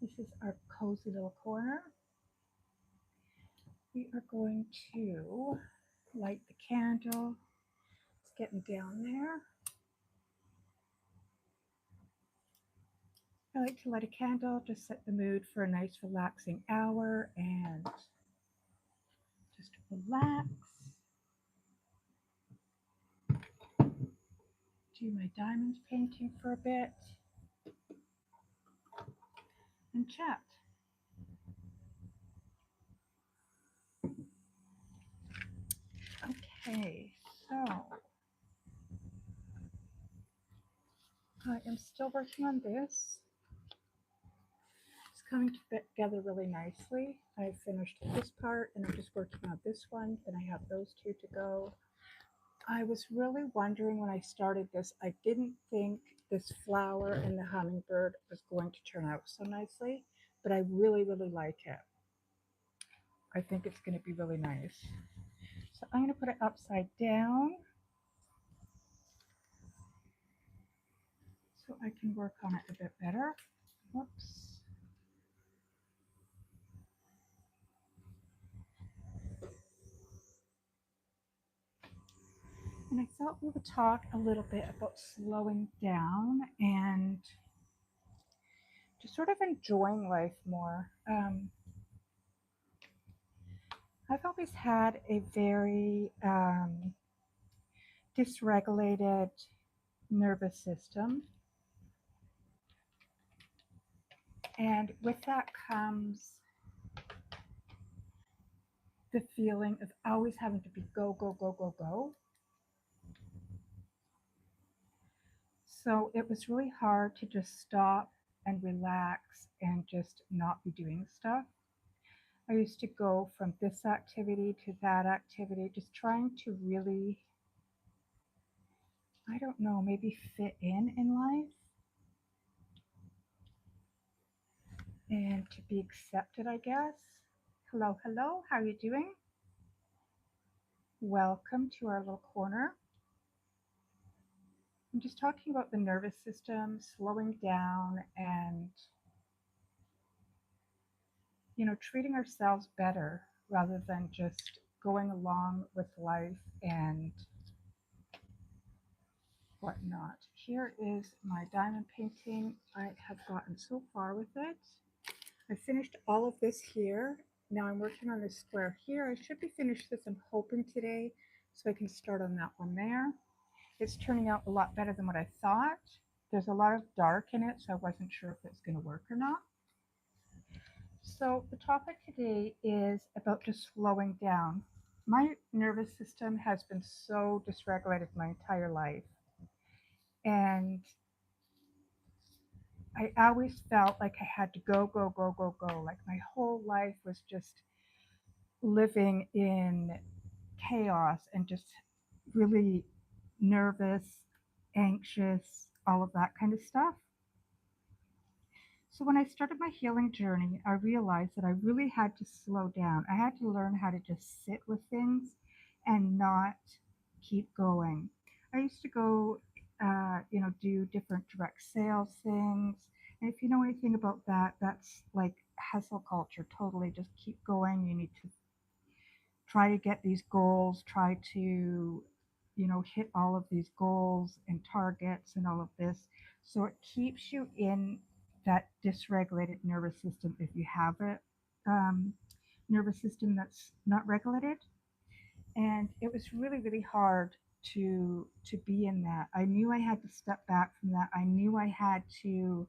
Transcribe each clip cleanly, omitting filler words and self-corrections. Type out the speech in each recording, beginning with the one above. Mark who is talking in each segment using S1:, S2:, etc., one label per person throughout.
S1: This is our cozy little corner. We are going to light the candle. It's getting down there. I like to light a candle, just set the mood for a nice relaxing hour and just relax. Do my diamond painting for a bit and chat. Okay, so I am still working on this. It's coming together really nicely. I finished this part and I'm just working on this one, and I have those two to go. I was really wondering when I started this, I didn't think this flower and the hummingbird was going to turn out so nicely, but I really, really like it. I think it's going to be really nice. So I'm going to put it upside down so I can work on it a bit better. Whoops. And I thought we would talk a little bit about slowing down and just sort of enjoying life more. I've always had a very dysregulated nervous system, and with that comes the feeling of always having to be go, go, go, go, go. So it was really hard to just stop and relax and just not be doing stuff. I used to go from this activity to that activity, just trying to really, I don't know, maybe fit in life and to be accepted, I guess. Hello, hello, how are you doing? Welcome to our little corner. I'm just talking about the nervous system slowing down and, treating ourselves better rather than just going along with life and whatnot. Here is my diamond painting. I have gotten so far with it. I finished all of this here. Now I'm working on this square here. I should be finished this, I'm hoping, today, so I can start on that one there. It's turning out a lot better than what I thought. There's a lot of dark in it, so I wasn't sure if it's going to work or not. So the topic today is about just slowing down. My nervous system has been so dysregulated my entire life. And I always felt like I had to go, go, go, go, go. Like my whole life was just living in chaos and just really nervous, anxious, all of that kind of stuff. So when I started my healing journey, I realized that I really had to slow down. I had to learn how to just sit with things and not keep going. I used to go, do different direct sales things. And if you know anything about that, that's like hustle culture, totally. Just keep going. You need to try to get these goals, try to, hit all of these goals and targets and all of this. So it keeps you in that dysregulated nervous system if you have a nervous system that's not regulated. And it was really, really hard to be in that. I knew I had to step back from that. I knew I had to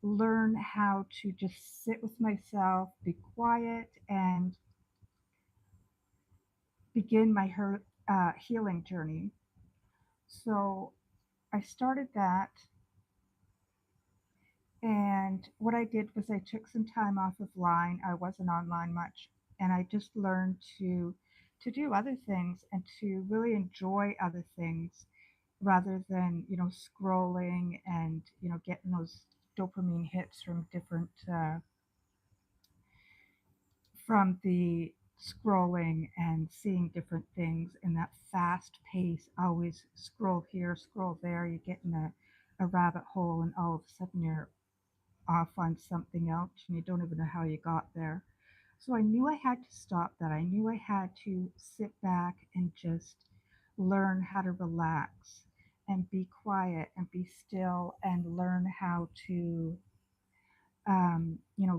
S1: learn how to just sit with myself, be quiet, and begin my healing journey. So I started that, and what I did was I took some time off of line. I wasn't online much, and I just learned to do other things and to really enjoy other things rather than scrolling and getting those dopamine hits from different from the scrolling and seeing different things in that fast pace, always scroll here, scroll there, you get in a rabbit hole, and all of a sudden you're off on something else and you don't even know how you got there. So I knew I had to stop that. I knew I had to sit back and just learn how to relax and be quiet and be still and learn how to,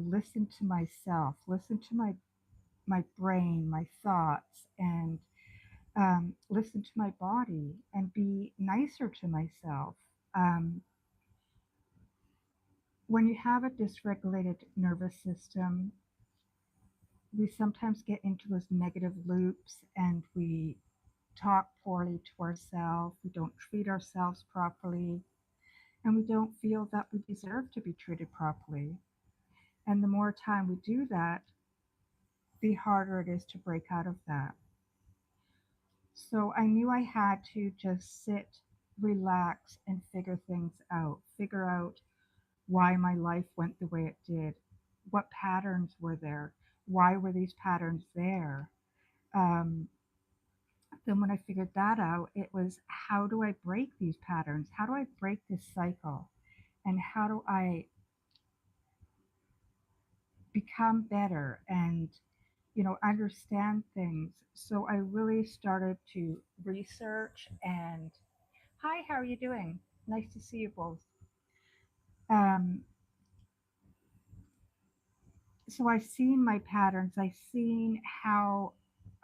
S1: listen to myself, listen to my brain, my thoughts, and listen to my body and be nicer to myself. Um, when you have a dysregulated nervous system, we sometimes get into those negative loops and we talk poorly to ourselves, we don't treat ourselves properly, and we don't feel that we deserve to be treated properly. And the more time we do that, the harder it is to break out of that. So I knew I had to just sit, relax, and figure things out, figure out why my life went the way it did, what patterns were there, why were these patterns there. Um, then when I figured that out, it was how do I break these patterns? How do I break this cycle? And how do I become better and understand things? So I really started to research and hi, how are you doing? Nice to see you both. Um, so I've seen my patterns. I've seen how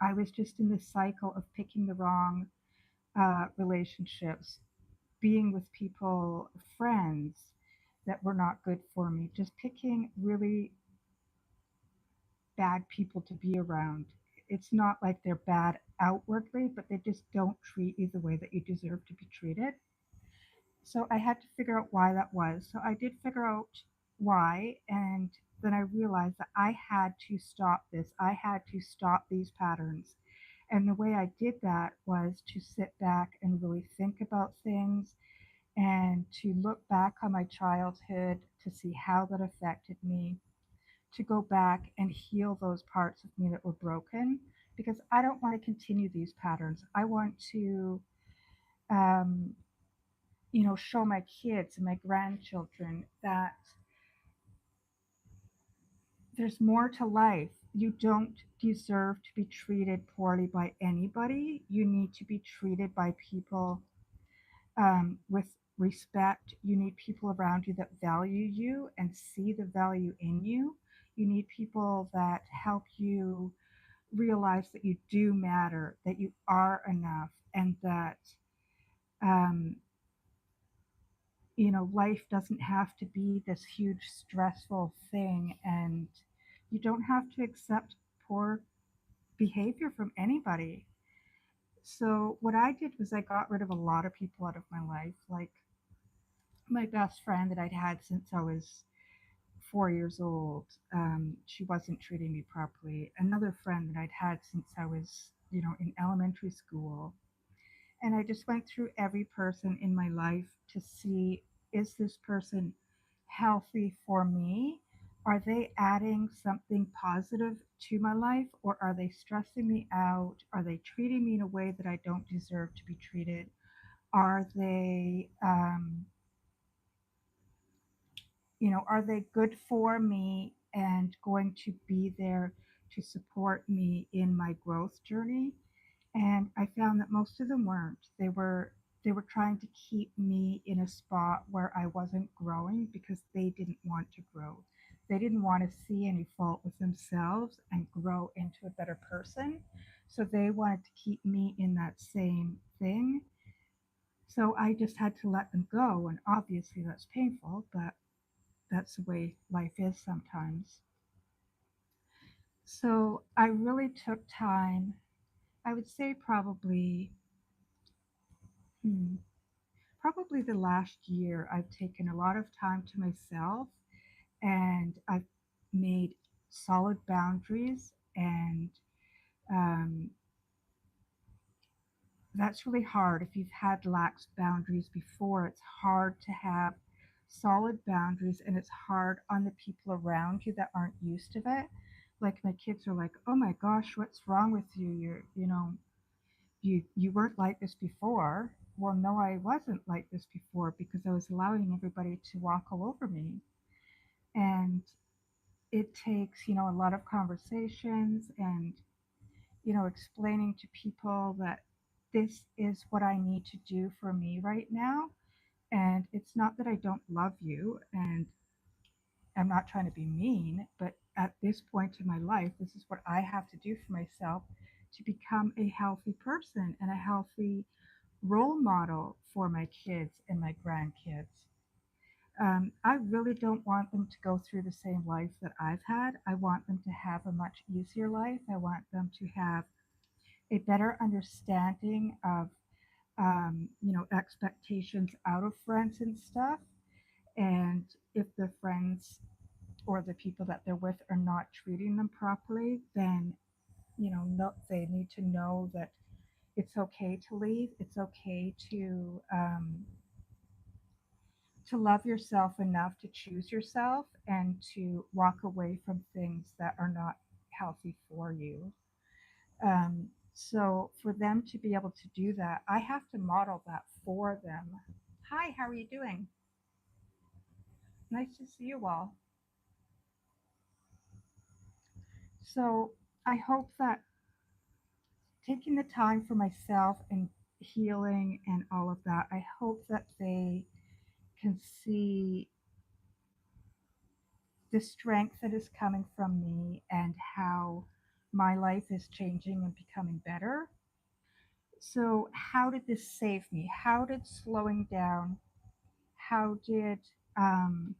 S1: I was just in this cycle of picking the wrong relationships, being with people, friends that were not good for me, just picking really bad people to be around. It's not like they're bad outwardly, but they just don't treat you the way that you deserve to be treated. So I had to figure out why that was. So I did figure out why, and then I realized that I had to stop this. I had to stop these patterns. And the way I did that was to sit back and really think about things and to look back on my childhood to see how that affected me, to go back and heal those parts of me that were broken because I don't want to continue these patterns. I want to, um, show my kids and my grandchildren that there's more to life. You don't deserve to be treated poorly by anybody. You need to be treated by people with respect. You need people around you that value you and see the value in you. You need people that help you realize that you do matter, that you are enough, and that um, life doesn't have to be this huge stressful thing, and you don't have to accept poor behavior from anybody. So what I did was I got rid of a lot of people out of my life, like my best friend that I'd had since I was 4 years old. She wasn't treating me properly. Another friend that I'd had since I was, in elementary school. And I just went through every person in my life to see, is this person healthy for me? Are they adding something positive to my life, or are they stressing me out? Are they treating me in a way that I don't deserve to be treated? Are they, are they good for me and going to be there to support me in my growth journey? And I found that most of them weren't. They were trying to keep me in a spot where I wasn't growing because they didn't want to grow. They didn't want to see any fault with themselves and grow into a better person. So they wanted to keep me in that same thing. So I just had to let them go. And obviously that's painful, but that's the way life is sometimes. So I really took time. I would say hmm, probably the last year, I've taken a lot of time to myself and I've made solid boundaries. And um, that's really hard. If you've had lax boundaries before, it's hard to have solid boundaries and it's hard on the people around you that aren't used to it. Like my kids are like, oh my gosh, what's wrong with you? You weren't like this before. Well, no, I wasn't like this before because I was allowing everybody to walk all over me. And it takes, a lot of conversations and, explaining to people that this is what I need to do for me right now. And it's not that I don't love you and I'm not trying to be mean, but at this point in my life, this is what I have to do for myself to become a healthy person and a healthy role model for my kids and my grandkids. I really don't want them to go through the same life that I've had. I want them to have a much easier life. I want them to have a better understanding of, expectations out of friends and stuff. And if the friends or the people that they're with are not treating them properly, then, no, they need to know that it's okay to leave. It's okay to love yourself enough to choose yourself and to walk away from things that are not healthy for you. So for them to be able to do that, I have to model that for them. Hi, how are you doing? Nice to see you all. So I hope that taking the time for myself and healing and all of that, I hope that they can see the strength that is coming from me and how my life is changing and becoming better. So, how did this save me? How did slowing down, how did um,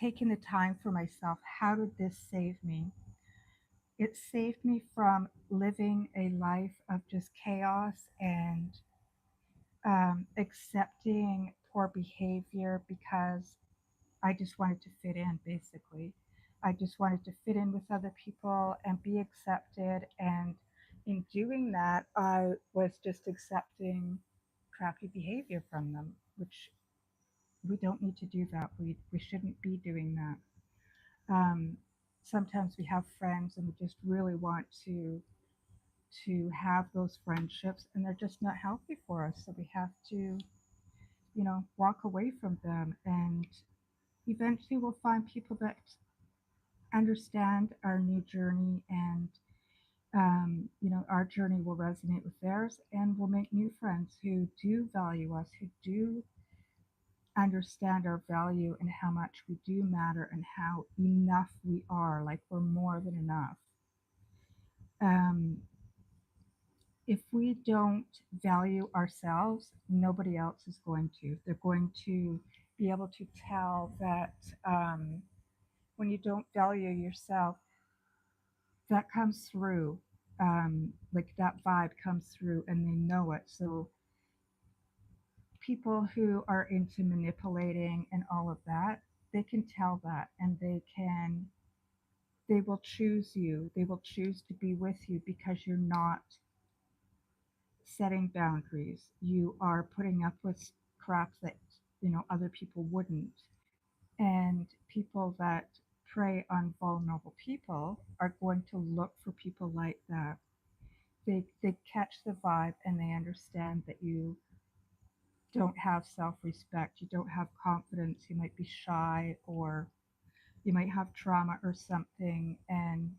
S1: taking the time for myself, how did this save me? It saved me from living a life of just chaos and accepting poor behavior because I just wanted to fit in, basically. I just wanted to fit in with other people and be accepted. And in doing that, I was just accepting crappy behavior from them, which we don't need to do that. We shouldn't be doing that. Sometimes we have friends and we just really want to have those friendships and they're just not healthy for us. So we have to, walk away from them and eventually we'll find people that understand our new journey and our journey will resonate with theirs and we'll make new friends who do value us, who do understand our value and how much we do matter and how enough we are, like we're more than enough. um, if we don't value ourselves, nobody else is going to. They're going to be able to tell that when you don't value yourself, that comes through. Like that vibe comes through and they know it. So people who are into manipulating and all of that, they can tell that and they will choose you. They will choose to be with you because you're not setting boundaries. You are putting up with crap that, other people wouldn't. And people that prey on vulnerable people are going to look for people like that. They catch the vibe and they understand that you don't have self-respect, you don't have confidence, you might be shy or you might have trauma or something, and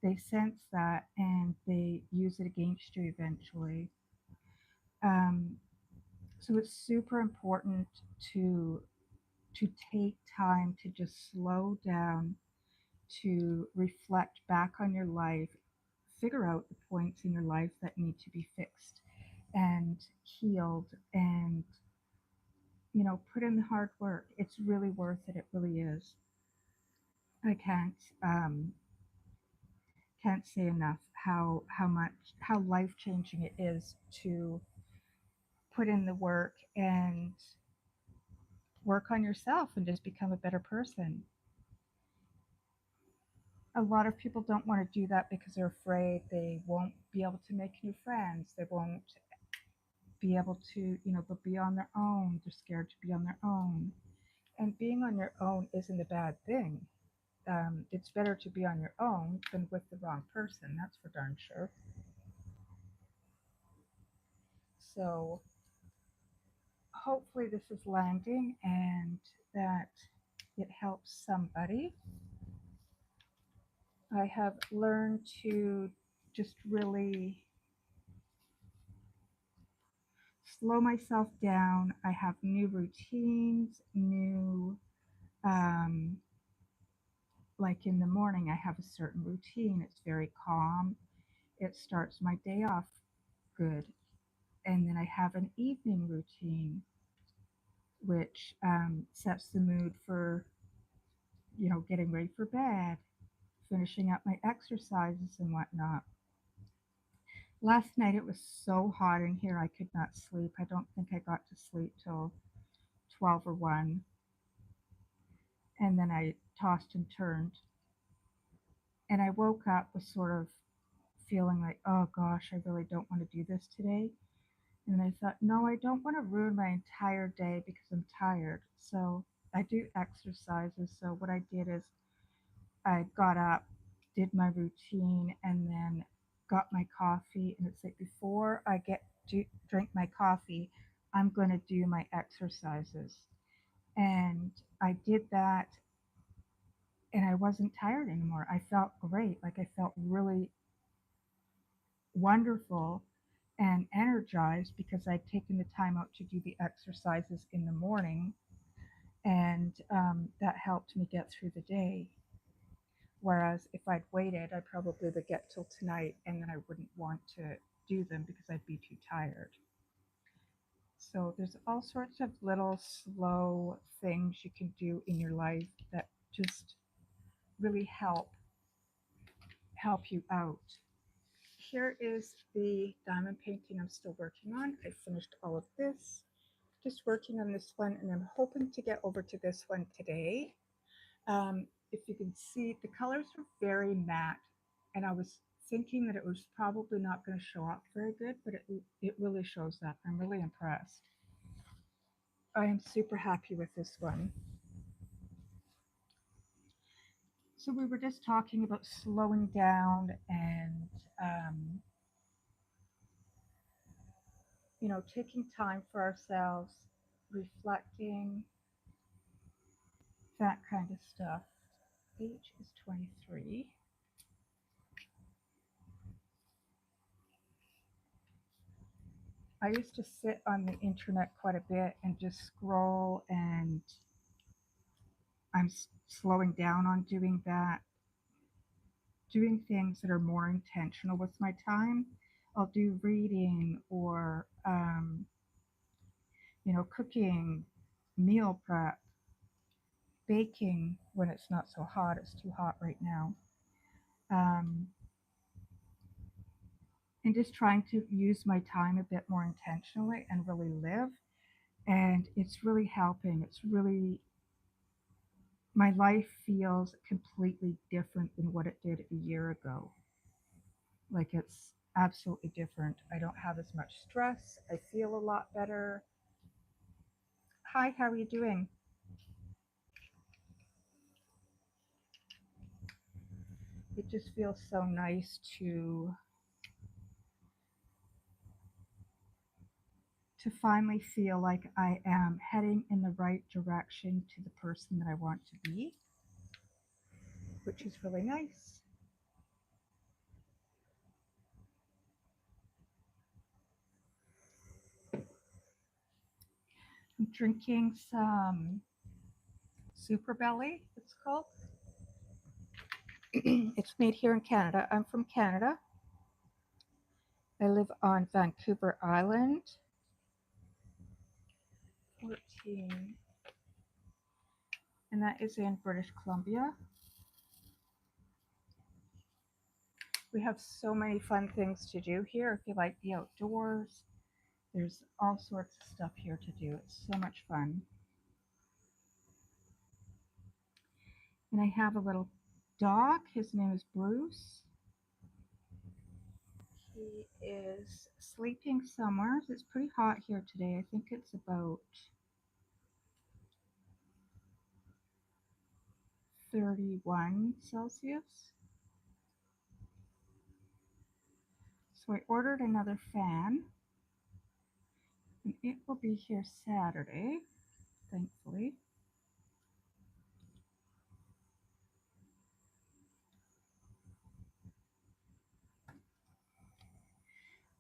S1: they sense that and they use it against you eventually. um, so it's super important to to take time to just slow down, to reflect back on your life, figure out the points in your life that need to be fixed and healed, and put in the hard work. It's really worth it. It really is. I can't say enough how life changing it is to put in the work and work on yourself and just become a better person. A lot of people don't want to do that because they're afraid they won't be able to make new friends. They won't be able to, they'll be on their own. They're scared to be on their own. And being on your own isn't a bad thing. It's better to be on your own than with the wrong person. That's for darn sure. So hopefully this is landing and that it helps somebody. I have learned to just really slow myself down. I have new routines, new, um, like in the morning, I have a certain routine. It's very calm. It starts my day off good. And then I have an evening routine, which sets the mood for, getting ready for bed, finishing up my exercises and whatnot. Last night it was so hot in here I could not sleep. I don't think I got to sleep till 12 or 1. And then I tossed and turned. And I woke up with sort of feeling like, oh gosh, I really don't want to do this today. And I thought, no, I don't want to ruin my entire day because I'm tired. So I do exercises. So what I did is I got up, did my routine, and then got my coffee. And it's like before I get to drink my coffee, I'm going to do my exercises. And I did that, and I wasn't tired anymore. I felt great. Like I felt really wonderful and energized because I'd taken the time out to do the exercises in the morning, and that helped me get through the day. Whereas if I'd waited, I probably would get till tonight and then I wouldn't want to do them because I'd be too tired. So there's all sorts of little slow things you can do in your life that just really help you out. Here is the diamond painting I'm still working on. I finished all of this. Just working on this one, and I'm hoping to get over to this one today. If you can see, the colors are very matte, and I was thinking that it was probably not going to show up very good, but it really shows up. I'm really impressed. I am super happy with this one. So we were just talking about slowing down and um, taking time for ourselves, reflecting, that kind of stuff. Age is 23. I used to sit on the internet quite a bit and just scroll, and I'm slowing down on doing that, doing things that are more intentional with my time. I'll do reading or, cooking, meal prep, baking when it's not so hot. It's too hot right now. Um, and just trying to use my time a bit more intentionally and really live. And it's really helping. It's really my life feels completely different than what it did a year ago. Like it's absolutely different. I don't have as much stress. I feel a lot better. Hi, how are you doing? It just feels so nice to finally feel like I am heading in the right direction to the person that I want to be, which is really nice. I'm drinking some Super Belly, it's called. It's made here in Canada. I'm from Canada. I live on Vancouver Island. 14. And that is in British Columbia. We have so many fun things to do here. If you like the outdoors, there's all sorts of stuff here to do. It's so much fun. And I have a little dog. His name is Bruce. He is sleeping somewhere. It's pretty hot here today. I think it's about 31 Celsius. So I ordered another fan, and it will be here Saturday, thankfully.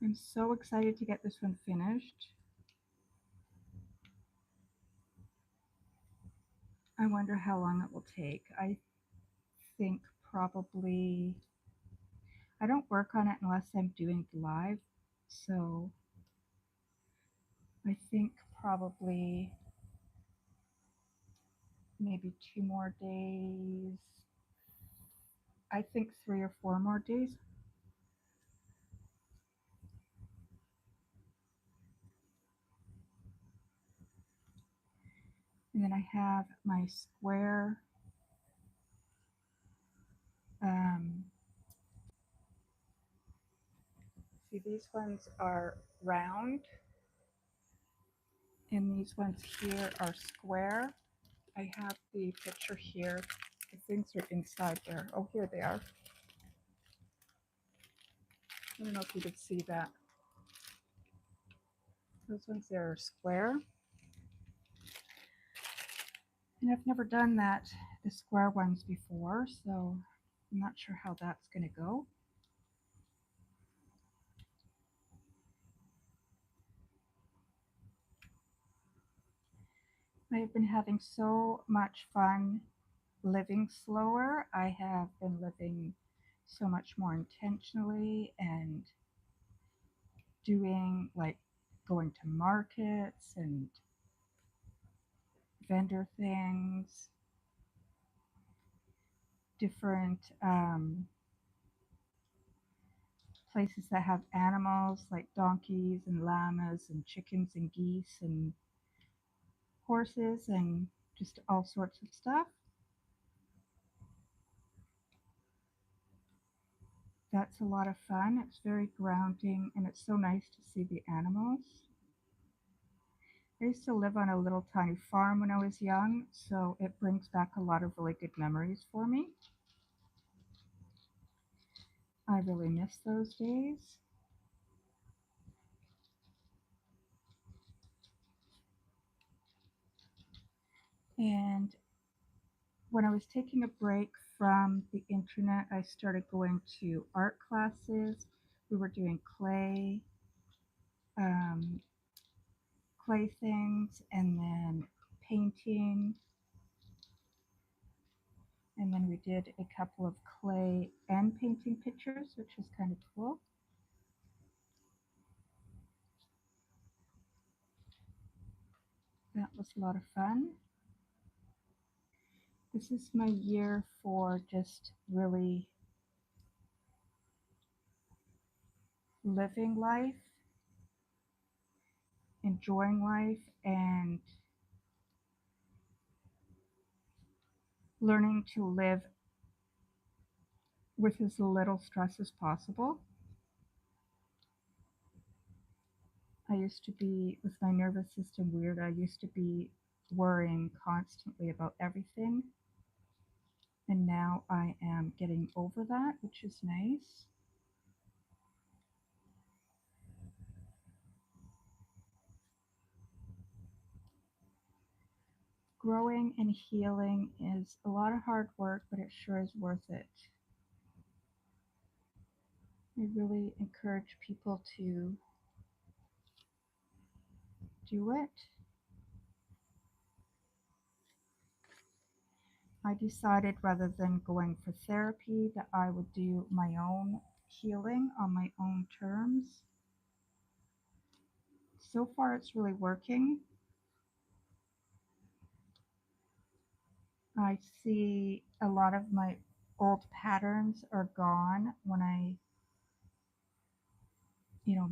S1: I'm so excited to get this one finished. I wonder how long it will take. I think probably, I don't work on it unless I'm doing live, so I think probably maybe 2 more days. I think 3 or 4 more days. And then I have my square. Um, See, these ones are round, and these ones here are square. I have the picture here. The things are inside there. Oh, here they are. I don't know if you could see that. Those ones there are square. And I've never done the square ones before, so I'm not sure how that's going to go. I've been having so much fun living slower. I have been living so much more intentionally and doing like going to markets and vendor things, different places that have animals like donkeys and llamas and chickens and geese and horses and just all sorts of stuff. That's a lot of fun. It's very grounding and it's so nice to see the animals. I used to live on a little tiny farm when I was young, so it brings back a lot of really good memories for me. I really miss those days. And when I was taking a break from the internet, I started going to art classes. We were doing um, clay things, and then painting, and then we did a couple of clay and painting pictures, which was kind of cool. That was a lot of fun. This is my year for just really living life, enjoying life, and learning to live with as little stress as possible. I used to be, with my nervous system weird, I used to be worrying constantly about everything. And now I am getting over that, which is nice. Growing and healing is a lot of hard work, but it sure is worth it. I really encourage people to do it. I decided rather than going for therapy that I would do my own healing on my own terms. So far, it's really working. I see a lot of my old patterns are gone when I,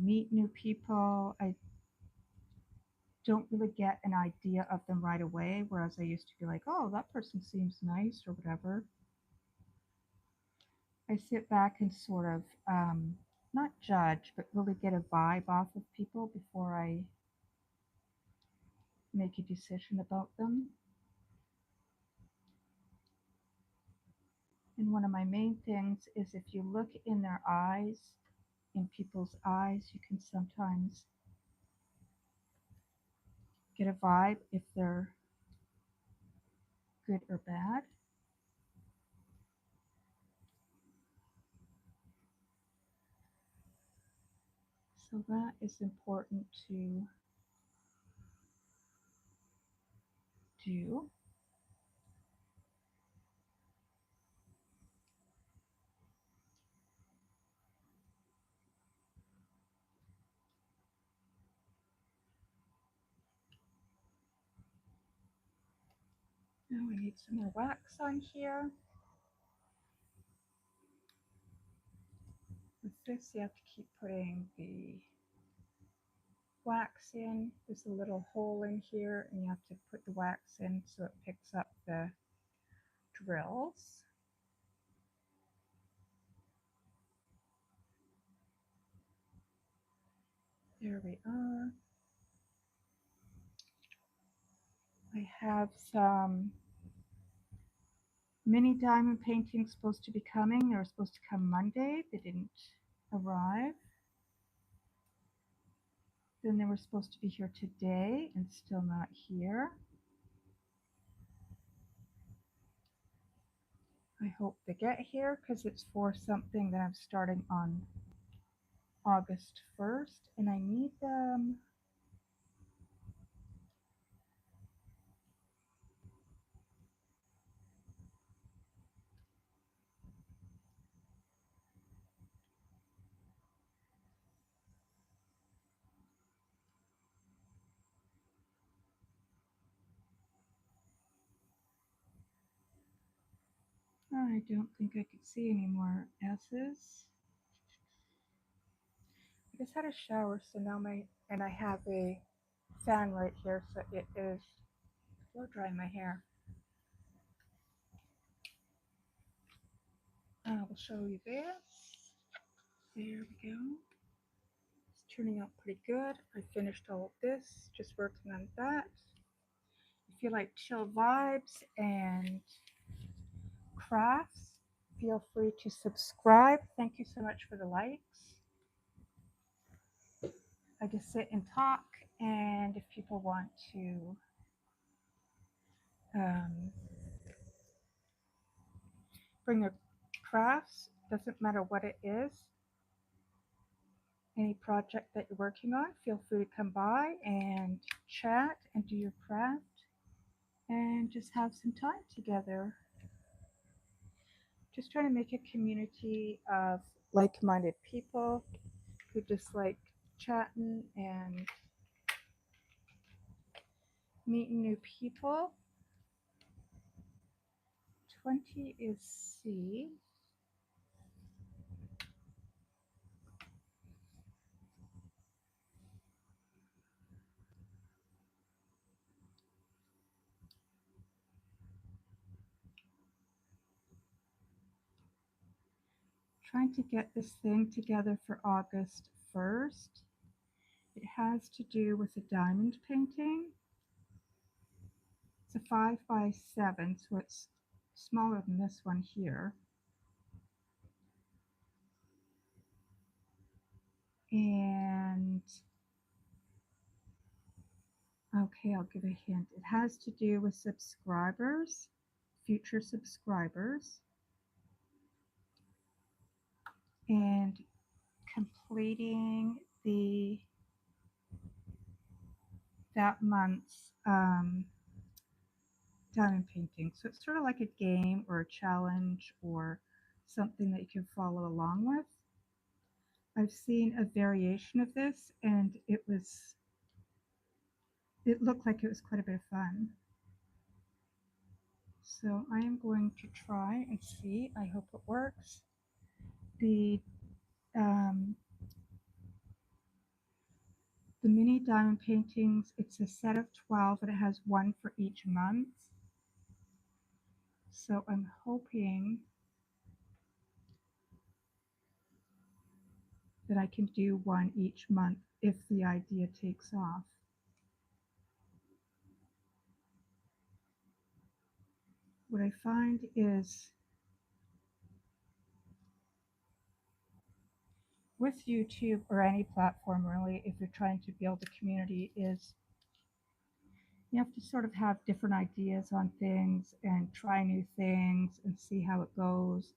S1: meet new people. I don't really get an idea of them right away, whereas I used to be like, oh, that person seems nice or whatever. I sit back and sort of not judge, but really get a vibe off of people before I make a decision about them. And one of my main things is if you look in their eyes, in people's eyes, you can sometimes get a vibe if they're good or bad. So that is important to do. Now we need some more wax on here. With this, you have to keep putting the wax in. There's a little hole in here, and you have to put the wax in so it picks up the drills. There we are. I have some mini diamond paintings supposed to be coming. They were supposed to come Monday. They didn't arrive. Then they were supposed to be here today and still not here. I hope they get here because it's for something that I'm starting on August 1st, and I need them. I don't think I could see any more S's. I just had a shower, so now and I have a fan right here, so it is blow drying my hair. I will show you this. There we go. It's turning out pretty good. I finished all of this, just working on that. If you like chill vibes and crafts, feel free to subscribe. Thank you so much for the likes. I just sit and talk, and if people want to bring their crafts, doesn't matter what it is, any project that you're working on, feel free to come by and chat and do your craft and just have some time together. Just trying to make a community of like-minded people who just like chatting and meeting new people. 20 is C. Trying to get this thing together for August 1st. It has to do with a diamond painting. It's a 5x7, so it's smaller than this one here. And okay, I'll give a hint. It has to do with subscribers, future subscribers, and completing that month's diamond painting. So it's sort of like a game or a challenge or something that you can follow along with. I've seen a variation of this, and it looked like it was quite a bit of fun. So I am going to try and see. I hope it works. The mini diamond paintings, it's a set of 12 and it has one for each month. So I'm hoping that I can do one each month if the idea takes off. What I find is with YouTube or any platform really, if you're trying to build a community, is you have to sort of have different ideas on things and try new things and see how it goes.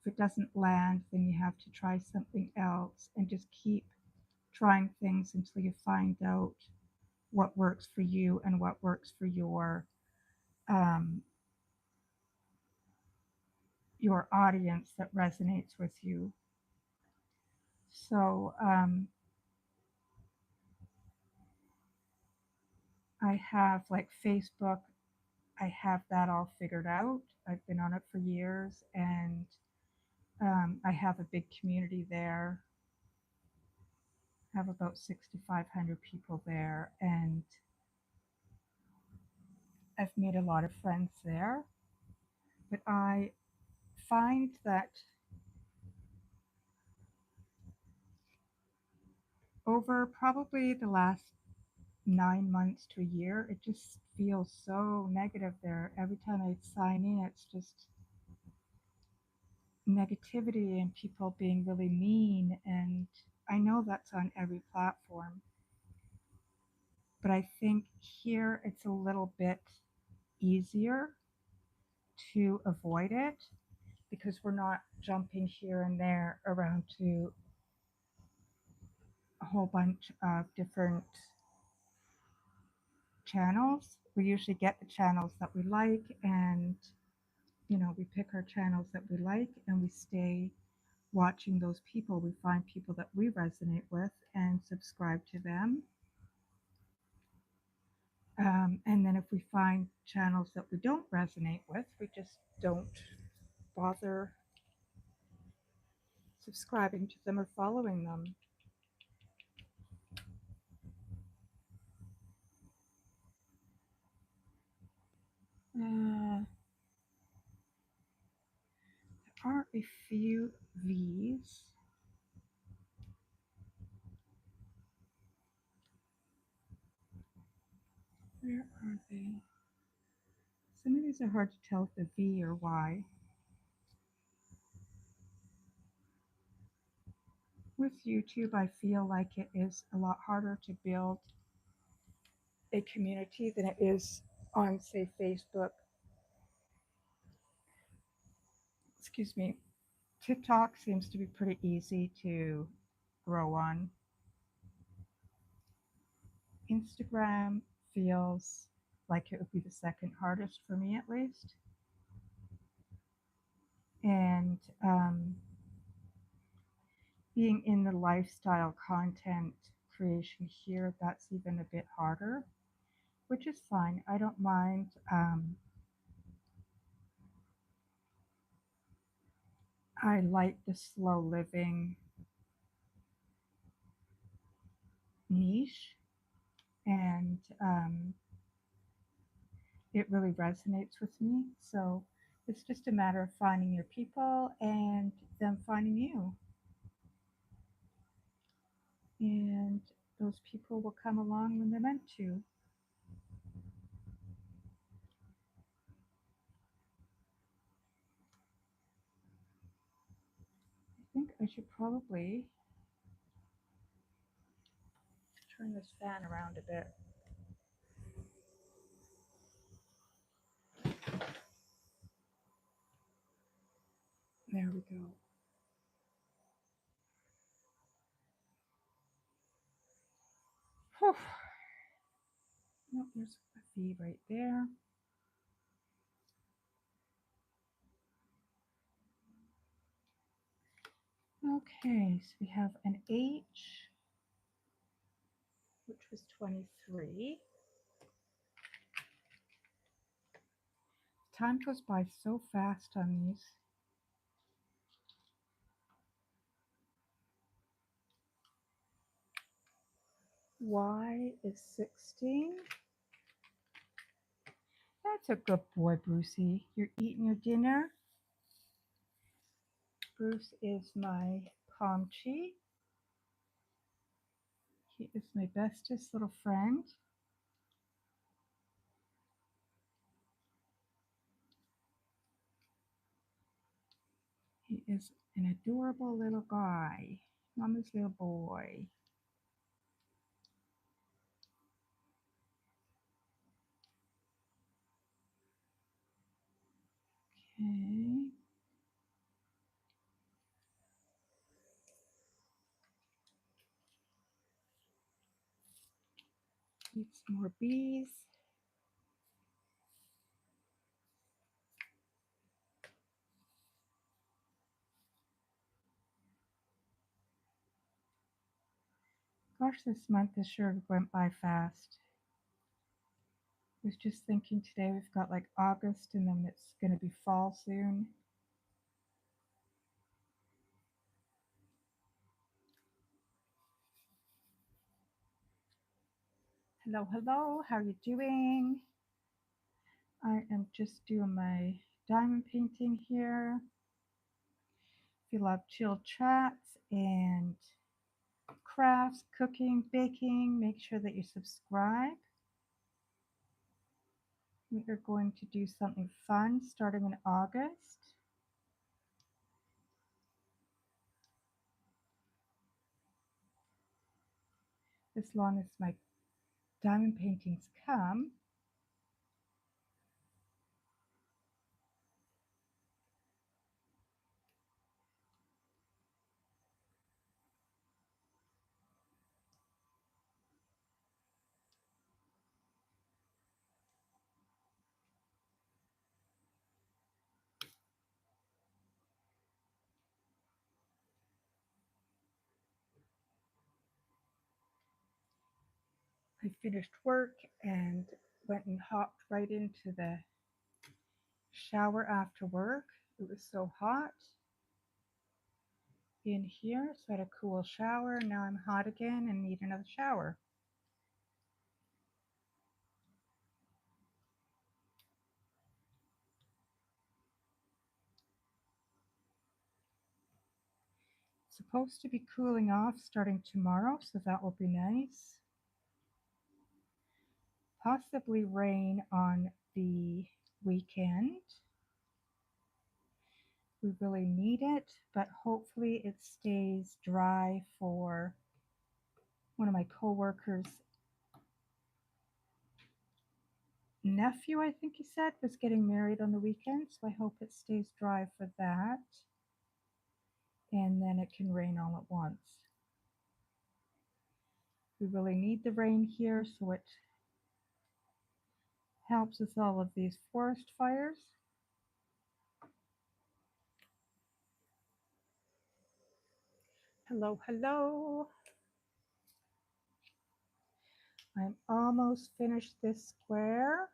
S1: If it doesn't land, then you have to try something else and just keep trying things until you find out what works for you and what works for um, your audience that resonates with you. So I have like Facebook, I have that all figured out. I've been on it for years, and I have a big community there. I have about 6,500 people there, and I've made a lot of friends there. But I find that over probably the last 9 months to a year, it just feels so negative there. Every time I sign in, it's just negativity and people being really mean. And I know that's on every platform, but I think here it's a little bit easier to avoid it because we're not jumping here and there around to a whole bunch of different channels. We usually get the channels that we like, and we pick our channels that we like and we stay watching those people. We find people that we resonate with and subscribe to them. And then if we find channels that we don't resonate with, we just don't bother subscribing to them or following them. There are a few V's. Where are they? Some of these are hard to tell if the V or Y. With YouTube, I feel like it is a lot harder to build a community than it is on, say, Facebook. Excuse me. TikTok seems to be pretty easy to grow on. Instagram feels like it would be the second hardest for me, at least. And being in the lifestyle content creation here, that's even a bit harder, which is fine. I don't mind. I like the slow living niche, and it really resonates with me. So it's just a matter of finding your people and them finding you. And those people will come along when they're meant to. I think I should probably turn this fan around a bit. There we go. Whew. Nope, there's a V right there. Okay, so we have an H, which was 23. Time goes by so fast on these. Y is 16. That's a good boy, Brucey. You're eating your dinner. Bruce is my Pomchi. He is my bestest little friend. He is an adorable little guy. Mama's little boy. Okay. Need some more bees. Gosh, this month has sure went by fast. I was just thinking today we've got like August and then it's going to be fall soon. Hello, hello, how are you doing? I am just doing my diamond painting here. If you love chill chats and crafts, cooking, baking, make sure that you subscribe. We are going to do something fun starting in August. As long as my diamond paintings come. I finished work and went and hopped right into the shower after work. It was so hot in here, so I had a cool shower. Now I'm hot again and need another shower. It's supposed to be cooling off starting tomorrow, so that will be nice. Possibly rain on the weekend. We really need it, but hopefully it stays dry for one of my coworkers' nephew, I think he said, was getting married on the weekend, so I hope it stays dry for that. And then it can rain all at once. We really need the rain here, so it helps with all of these forest fires. Hello, hello. I'm almost finished this square.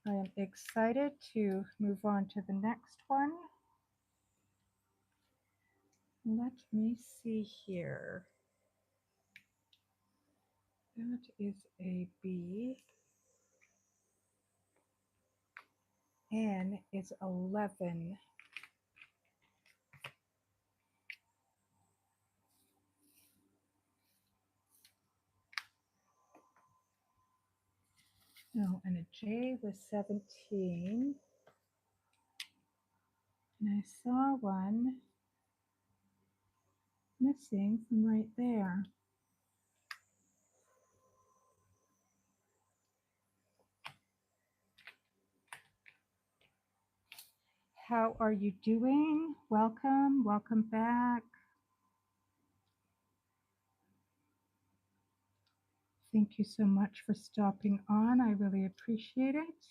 S1: I am excited to move on to the next one. Let me see here. That is a B. N is 11. No, and a J was 17. And I saw one missing from right there. How are you doing? Welcome, welcome back. Thank you so much for stopping on. I really appreciate it.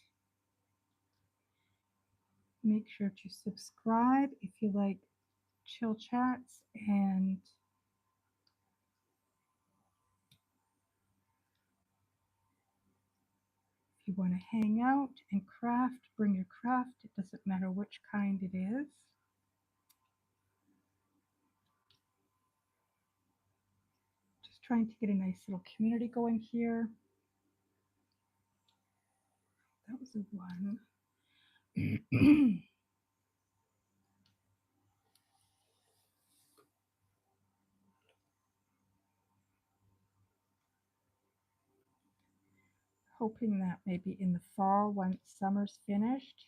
S1: Make sure to subscribe if you like chill chats, and if you want to hang out and craft, bring your craft. It doesn't matter which kind it is. Just trying to get a nice little community going here. That was a one. Hoping that maybe in the fall, once summer's finished,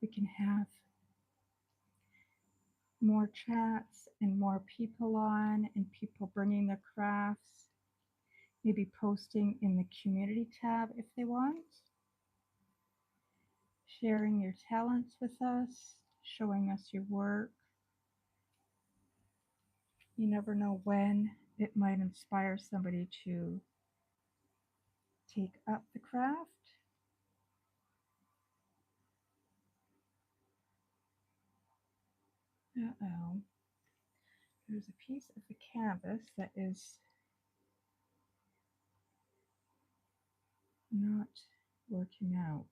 S1: we can have more chats and more people on, and people bringing their crafts, maybe posting in the community tab if they want, sharing your talents with us, showing us your work. You never know when it might inspire somebody to take up the craft. Uh-oh. There's a piece of the canvas that is not working out.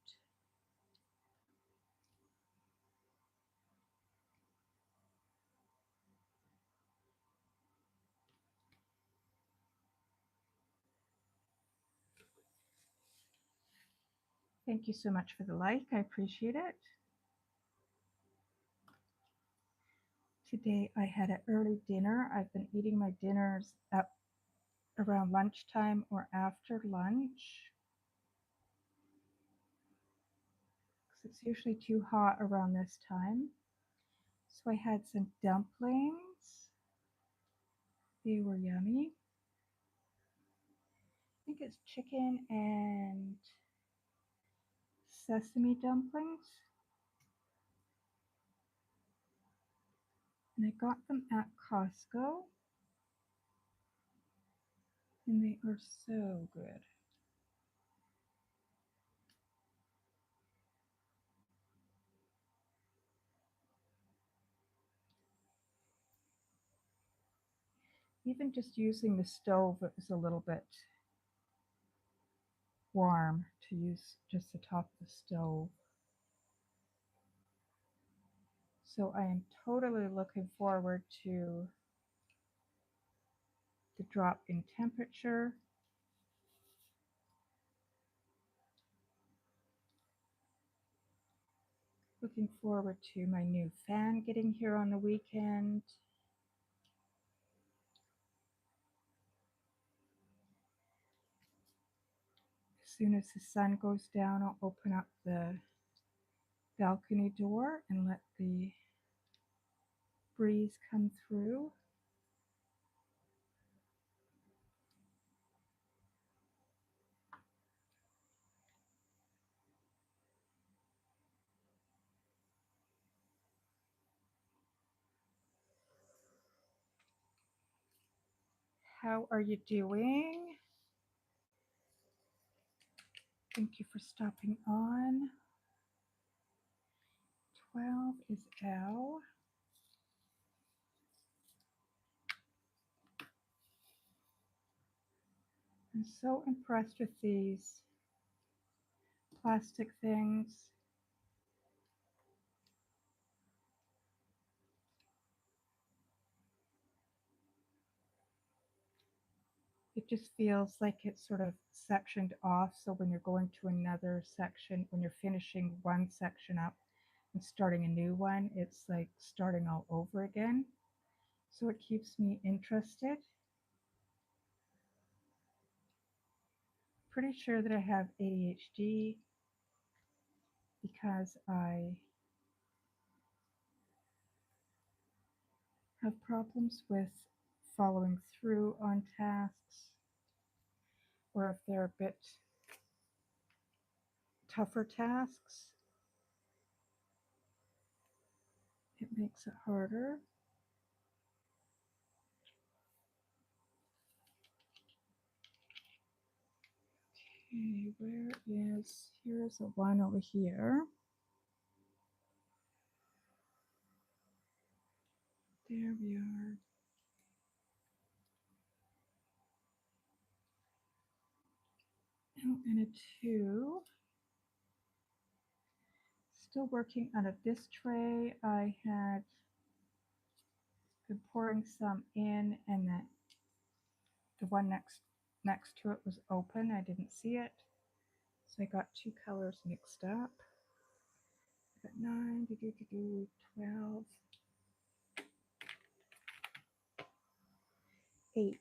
S1: Thank you so much for the like. I appreciate it. Today I had an early dinner. I've been eating my dinners at around lunchtime or after lunch, because it's usually too hot around this time. So I had some dumplings. They were yummy. I think it's chicken and sesame dumplings. And I got them at Costco. And they are so good. Even just using the stove is a little bit warm to use just the top of the stove. So I am totally looking forward to the drop in temperature. Looking forward to my new fan getting here on the weekend. As soon as the sun goes down, I'll open up the balcony door and let the breeze come through. How are you doing? Thank you for stopping on. 12 is L. I'm so impressed with these plastic things. It just feels like it's sort of sectioned off. So when you're going to another section, when you're finishing one section up and starting a new one, it's like starting all over again. So it keeps me interested. Pretty sure that I have ADHD because I have problems with following through on tasks, or if they're a bit tougher tasks, it makes it harder. Okay, here's a one over here. There we are. Oh, and a two. Still working out of this tray. I had been pouring some in, and the one next to it was open. I didn't see it. So I got two colors mixed up. I got 9, 12, 8.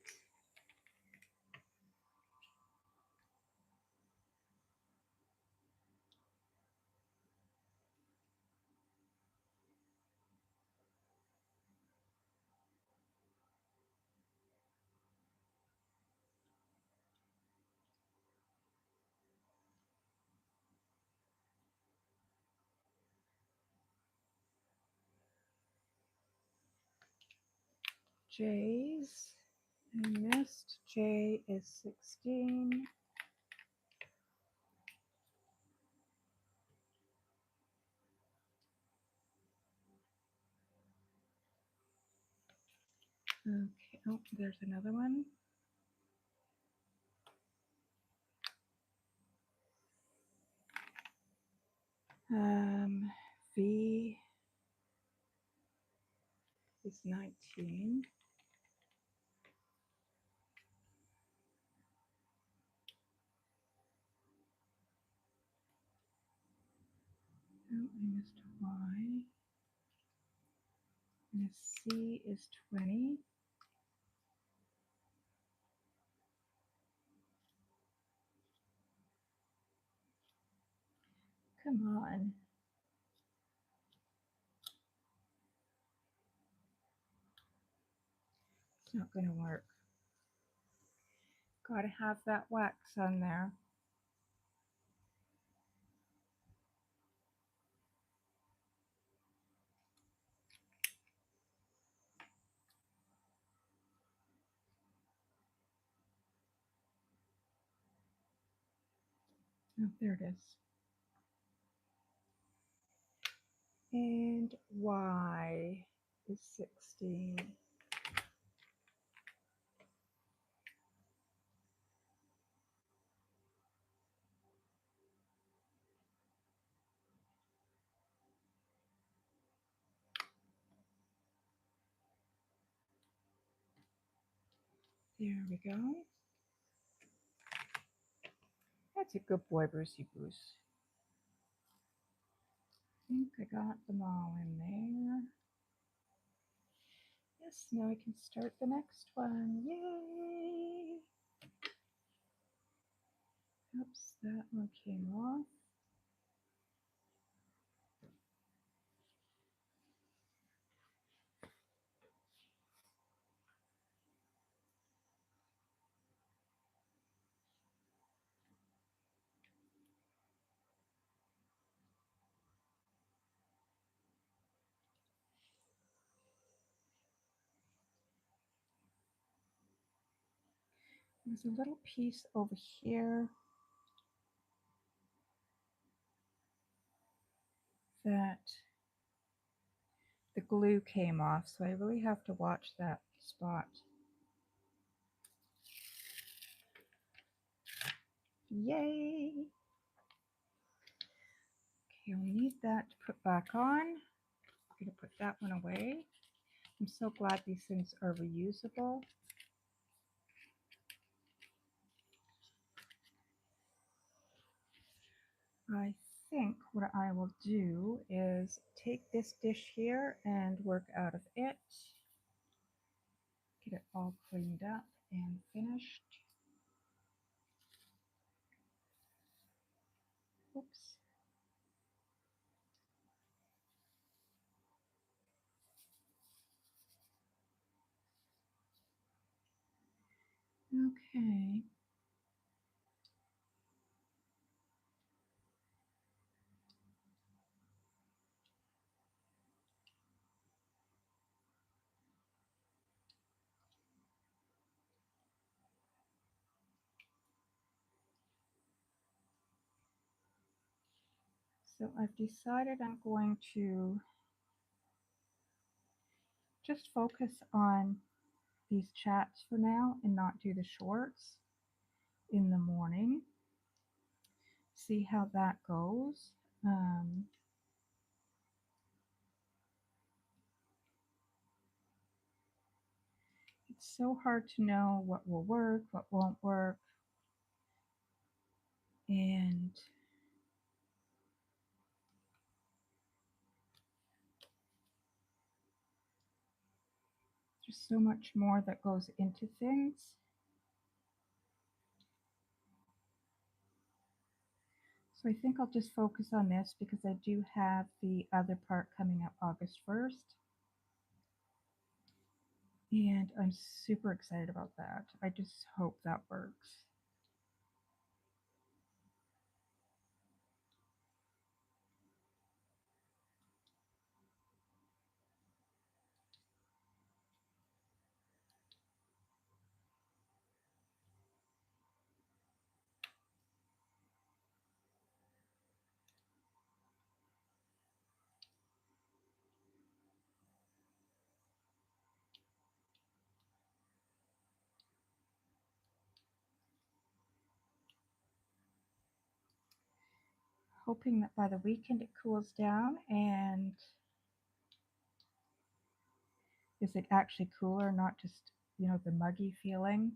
S1: J's. I missed. J is 16. Okay, oh, there's another one. V is 19. Oh, I missed a Y. And a C is 20. Come on. It's not going to work. Got to have that wax on there. Oh, there it is. And Y is 16. There we go. That's a good boy, Brucey Bruce. I think I got them all in there. Yes, now I can start the next one. Yay! Oops, that one came off. There's a little piece over here that the glue came off, so I really have to watch that spot. Yay! Okay, we need that to put back on. I'm going to put that one away. I'm so glad these things are reusable. I think what I will do is take this dish here and work out of it. Get it all cleaned up and finished. Oops. Okay. So I've decided I'm going to just focus on these chats for now and not do the shorts in the morning. See how that goes. It's so hard to know what will work, what won't work. And there's so much more that goes into things. So I think I'll just focus on this because I do have the other part coming up August 1st. And I'm super excited about that. I just hope that works. hoping that by the weekend it cools down. And is it actually cooler, not just, the muggy feeling?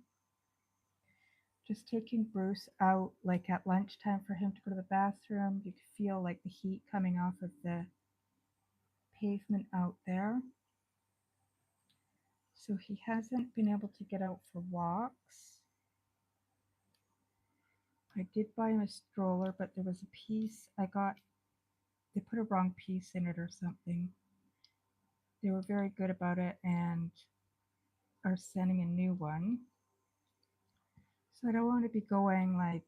S1: Just taking Bruce out like at lunchtime for him to go to the bathroom, you could feel like the heat coming off of the pavement out there. So he hasn't been able to get out for walks. I did buy him a stroller, but there was a piece I got, they put a wrong piece in it or something. They were very good about it and are sending a new one. So I don't want to be going like,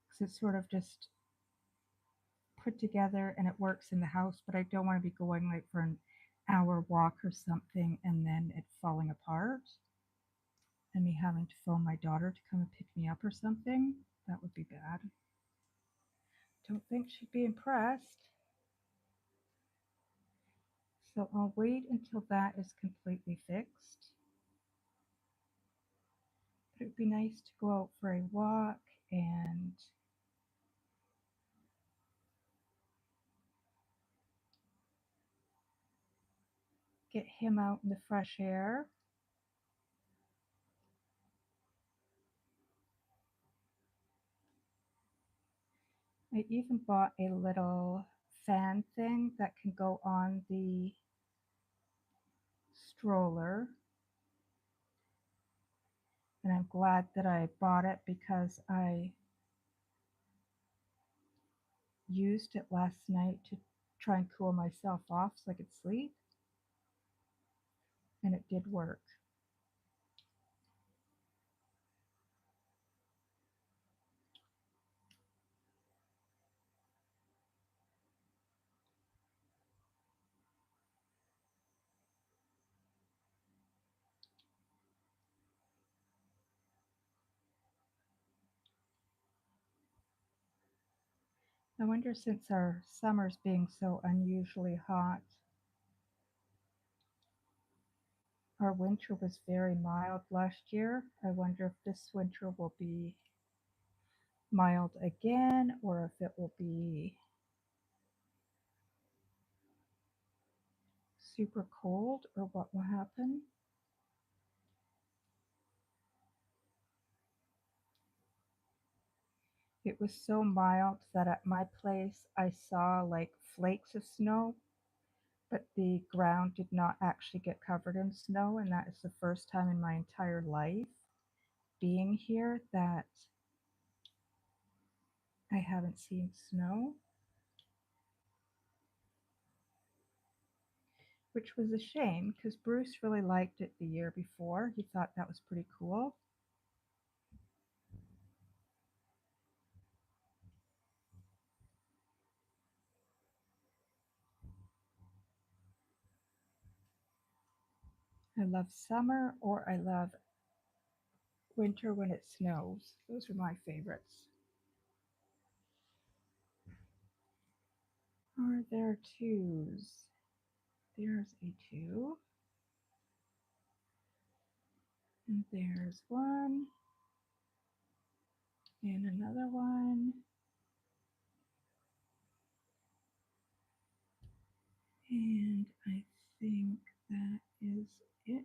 S1: because it's sort of just put together and it works in the house, but I don't want to be going like for an hour walk or something and then it falling apart and me having to phone my daughter to come and pick me up or something. That would be bad. Don't think she'd be impressed. So I'll wait until that is completely fixed. But it would be nice to go out for a walk and get him out in the fresh air. I even bought a little fan thing that can go on the stroller. And I'm glad that I bought it because I used it last night to try and cool myself off so I could sleep. And it did work. I wonder, since our summer's being so unusually hot, our winter was very mild last year. I wonder if this winter will be mild again or if it will be super cold or what will happen. It was so mild that at my place I saw like flakes of snow, but the ground did not actually get covered in snow. And that is the first time in my entire life being here that I haven't seen snow, which was a shame because Bruce really liked it the year before. He thought that was pretty cool. I love summer or I love winter when it snows. Those are my favorites. Are there twos? There's a two. And there's one. And another one. And I think that is it.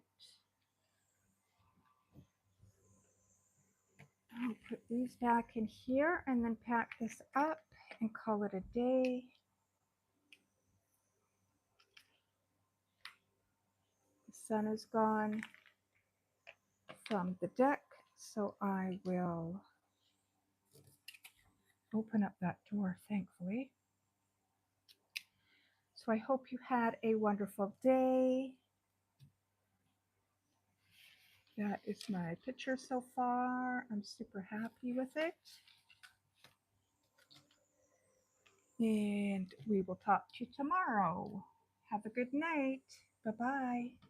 S1: I'll put these back in here and then pack this up and call it a day. The sun is gone from the deck, so I will open up that door, thankfully. So I hope you had a wonderful day. That is my picture so far. I'm super happy with it. And we will talk to you tomorrow. Have a good night. Bye-bye.